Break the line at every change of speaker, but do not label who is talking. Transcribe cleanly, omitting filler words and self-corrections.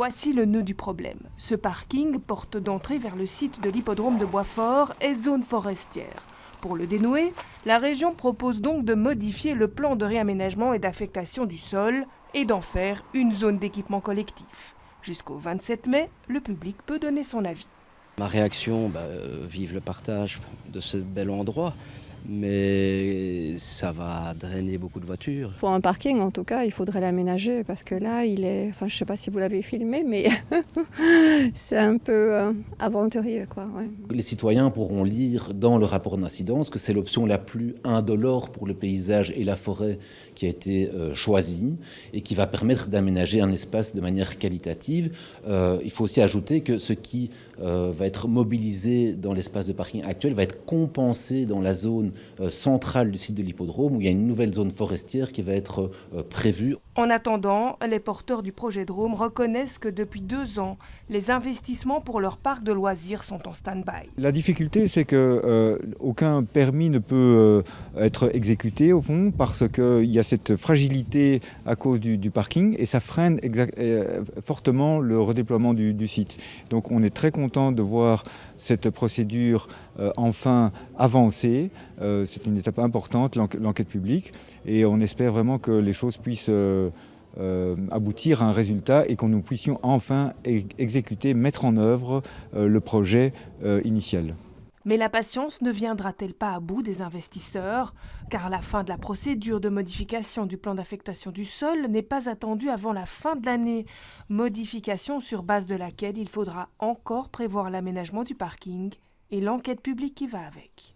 Voici le nœud du problème. Ce parking, porte d'entrée vers le site de l'hippodrome de Boisfort, est zone forestière. Pour le dénouer, la région propose donc de modifier le plan de réaménagement et d'affectation du sol et d'en faire une zone d'équipement collectif. Jusqu'au 27 mai, le public peut donner son avis.
Ma réaction, vive le partage de ce bel endroit, mais ça va drainer beaucoup de voitures.
Pour un parking, en tout cas, il faudrait l'aménager parce que là, je ne sais pas si vous l'avez filmé, mais c'est un peu aventurier, quoi. Ouais.
Les citoyens pourront lire dans le rapport d'incidence que c'est l'option la plus indolore pour le paysage et la forêt qui a été choisie et qui va permettre d'aménager un espace de manière qualitative. Il faut aussi ajouter que ce qui va être mobilisé dans l'espace de parking actuel va être compensé dans la zone centrale du site de l'hippodrome où il y a une nouvelle zone forestière qui va être prévue.
En attendant, les porteurs du projet Drôme reconnaissent que depuis 2 ans, les investissements pour leur parc de loisirs sont en stand-by.
La difficulté, c'est qu'aucun permis ne peut être exécuté au fond parce qu'il y a cette fragilité à cause du parking et ça freine fortement le redéploiement du site. Donc on est très content de voir cette procédure enfin avancer. C'est une étape importante, l'enquête publique, et on espère vraiment que les choses puissent aboutir à un résultat et que nous puissions enfin exécuter, mettre en œuvre le projet initial.
Mais la patience ne viendra-t-elle pas à bout des investisseurs? Car la fin de la procédure de modification du plan d'affectation du sol n'est pas attendue avant la fin de l'année. Modification sur base de laquelle il faudra encore prévoir l'aménagement du parking et l'enquête publique qui va avec.